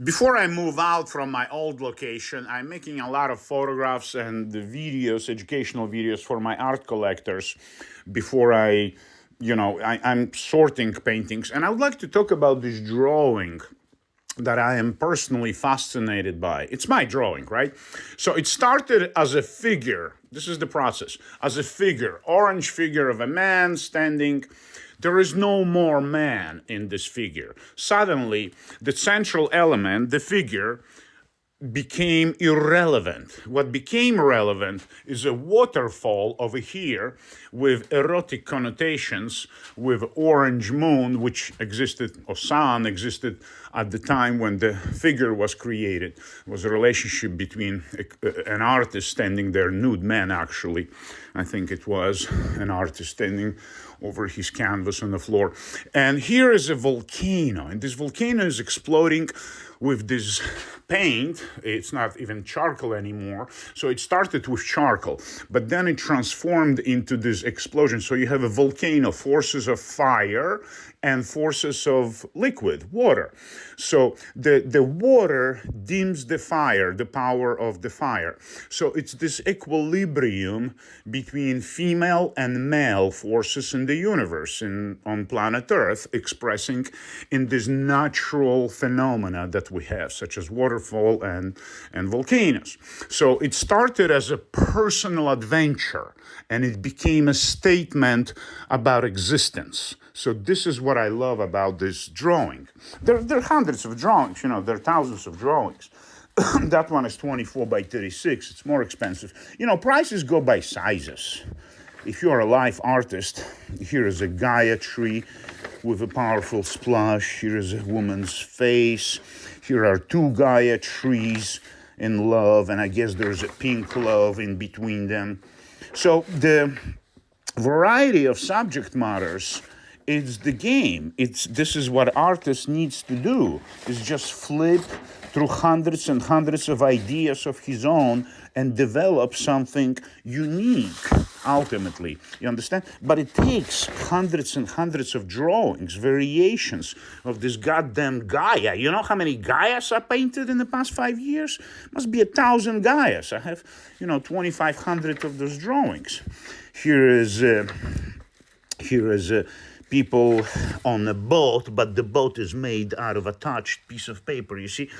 Before I move out from my old location, I'm making a lot of photographs and the videos, educational videos for my art collectors before I'm sorting paintings. And I would like to talk about this drawing that I am personally fascinated by. It's my drawing, right? So it started as a figure. This is the process. As a figure, orange figure of a man standing. There is no more man in this figure. Suddenly, the central element, the figure, became irrelevant. What became relevant is a waterfall over here with erotic connotations, with orange moon, which existed, or sun existed at the time when the figure was created. It was a relationship between an artist standing there, nude man actually. I think it was an artist standing over his canvas on the floor. And here is a volcano, and this volcano is exploding with this paint. It's not even charcoal anymore. So it started with charcoal, but then it transformed into this explosion. So you have a volcano, forces of fire and forces of liquid, water. So the water dims the fire, the power of the fire. So it's this equilibrium between female and male forces in the universe, on planet Earth, expressing in this natural phenomena that we have, such as waterfall and volcanoes. So it started as a personal adventure, and it became a statement about existence. So this is what I love about this drawing. There are hundreds of drawings, there are thousands of drawings. That one is 24 by 36. It's more expensive. Prices go by sizes. If you're a live artist, here is a Gaia tree with a powerful splash. Here is a woman's face. Here are two Gaia trees in love, and I guess there's a pink love in between them. So the variety of subject matters is the game. This is what artist needs to do, is just flip through hundreds and hundreds of ideas of his own and develop something unique, ultimately. You understand? But it takes hundreds and hundreds of drawings, variations of this goddamn Gaia. You know how many Gaias I painted in the past 5 years? Must be 1,000 Gaias. I have, 2,500 of those drawings. Here is people on a boat, but the boat is made out of a touched piece of paper, you see?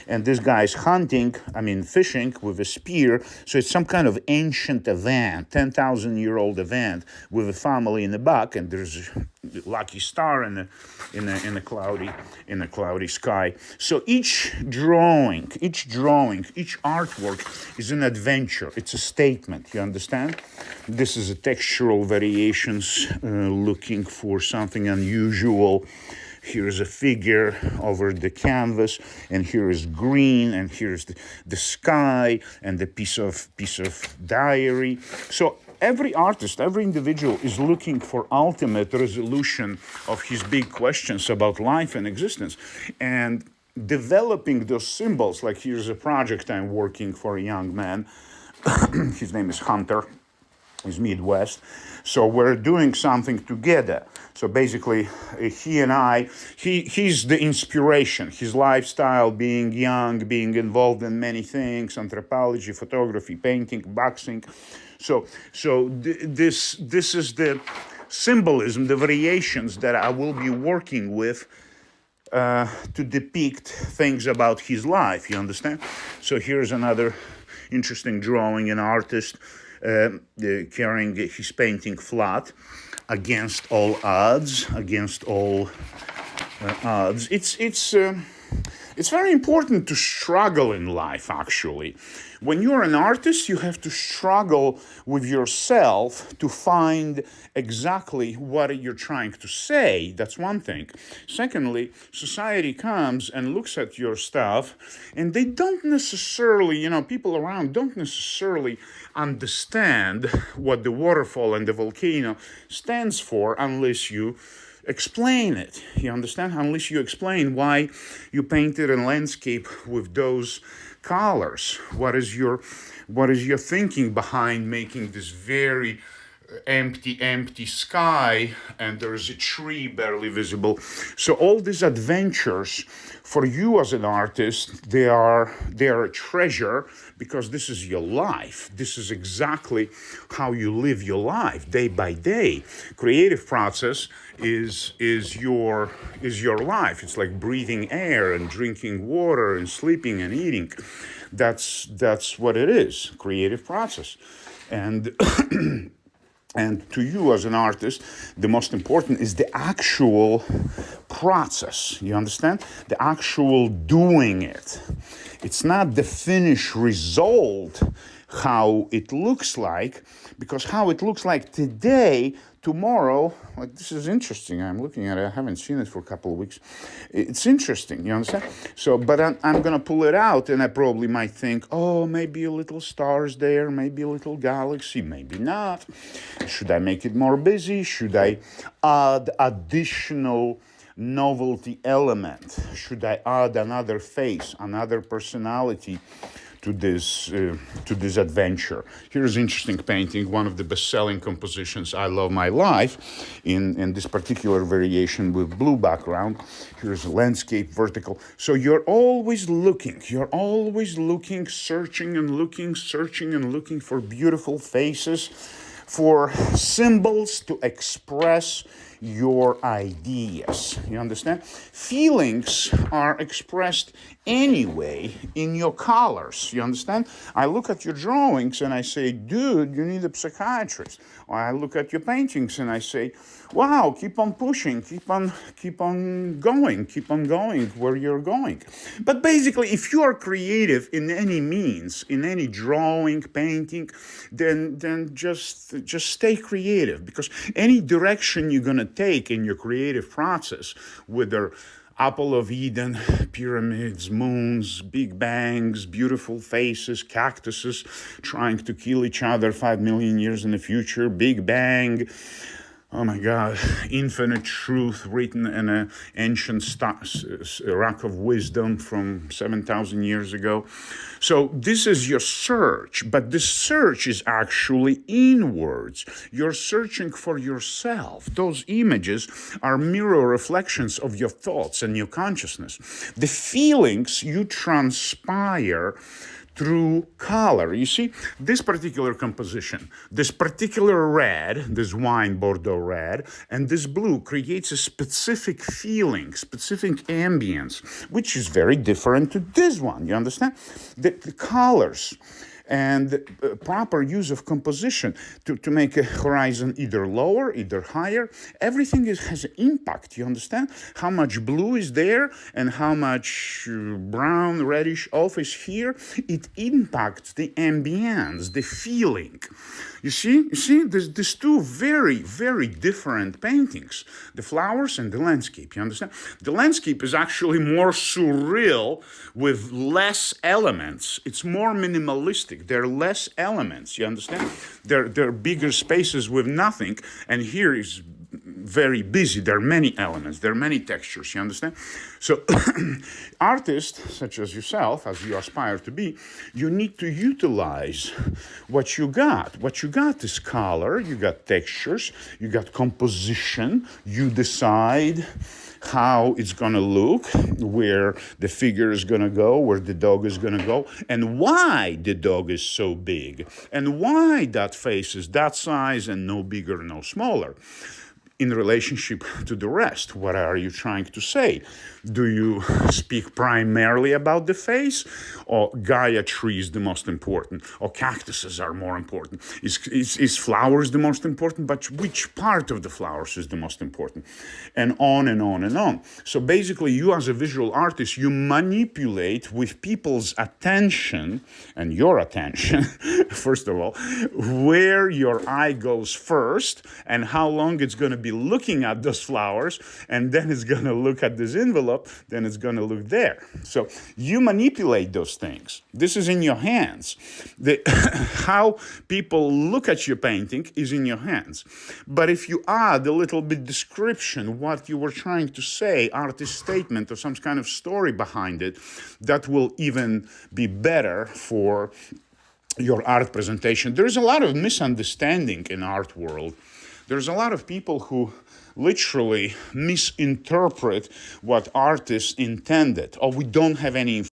And this guy's fishing with a spear. So it's some kind of ancient event, 10,000-year-old event with a family in the back, and there's a lucky star in the cloudy sky. So each drawing, each artwork is an adventure. It's a statement, you understand? This is a textural variations looking for something unusual. Here is a figure over the canvas, and here is green, and here's the sky, and the piece of diary. So every artist, every individual is looking for ultimate resolution of his big questions about life and existence. And developing those symbols, like here's a project I'm working for a young man. His name is Hunter. He's Midwest. So we're doing something together. So basically, he and I, he's the inspiration. His lifestyle, being young, being involved in many things, anthropology, photography, painting, boxing. So this is the symbolism, the variations that I will be working with to depict things about his life, you understand? So here's another interesting drawing, an artist carrying his painting flat against all odds, It's very important to struggle in life, actually. When you're an artist, you have to struggle with yourself to find exactly what you're trying to say. That's one thing. Secondly, society comes and looks at your stuff, and they don't necessarily, people around don't necessarily understand what the waterfall and the volcano stands for unless you explain it. You understand? Unless you explain why you painted a landscape with those colors. What is your thinking behind making this very empty sky, and there's a tree barely visible. So all these adventures for you as an artist, they are a treasure, because this is your life. This is exactly how you live your life day by day. Creative process is your life. It's like breathing air and drinking water and sleeping and eating. That's what it is. Creative process. And and to you as an artist, the most important is the actual process. You understand? The actual doing it. It's not the finished result, how it looks like, because how it looks like today, tomorrow, like, this is interesting. I'm looking at it. I haven't seen it for a couple of weeks. It's interesting, you understand? So, but I'm going to pull it out, and I probably might think, oh, maybe a little stars there, maybe a little galaxy, maybe not. Should I make it more busy? Should I add additional novelty element? Should I add another face, another personality to this adventure? Here's an interesting painting, one of the best-selling compositions, I Love My Life, in this particular variation with blue background. Here's a landscape, vertical. So you're always looking, searching and looking for beautiful faces, for symbols to express your ideas. You understand? Feelings are expressed anyway in your colors. You understand? I look at your drawings and I say, dude, you need a psychiatrist. Or I look at your paintings and I say, wow, keep on pushing, keep on going where you're going. But basically, if you are creative in any means, in any drawing, painting, then just stay creative, because any direction you're going to take in your creative process, whether Apple of Eden, pyramids, moons, big bangs, beautiful faces, cactuses trying to kill each other 5 million years in the future, Big Bang, oh my God, infinite truth written in an ancient rock of wisdom from 7,000 years ago. So this is your search, but this search is actually inwards. You're searching for yourself. Those images are mirror reflections of your thoughts and your consciousness. The feelings you transpire through color. You see, this particular composition, this particular red, this wine Bordeaux red, and this blue creates a specific feeling, specific ambience, which is very different to this one. You understand? The colors and proper use of composition to make a horizon either lower, either higher. Everything has an impact, you understand? How much blue is there and how much brown, reddish off is here. It impacts the ambience, the feeling. You see, there's these two very, very different paintings, the flowers and the landscape, you understand? The landscape is actually more surreal with less elements. It's more minimalistic. There are less elements, you understand? There are bigger spaces with nothing, and here is very busy. There are many elements, there are many textures, you understand? So artists such as yourself, as you aspire to be, you need to utilize what you got. What you got is color, you got textures, you got composition, you decide how it's going to look, where the figure is going to go, where the dog is going to go, and why the dog is so big, and why that face is that size and no bigger, no smaller. In relationship to the rest, what are you trying to say? Do you speak primarily about the face, or Gaia tree is the most important, or cactuses are more important? Is flowers the most important, but which part of the flowers is the most important? And on and on and on. So basically, you as a visual artist, you manipulate with people's attention, and your attention, first of all, where your eye goes first, and how long it's going to be looking at those flowers, and then it's going to look at this envelope, then it's going to look there. So you manipulate those things. This is in your hands. How people look at your painting is in your hands. But if you add a little bit description, what you were trying to say, artist statement, or some kind of story behind it, that will even be better for your art presentation. There's a lot of misunderstanding in art world. There's a lot of people who literally misinterpret what artists intended, or we don't have any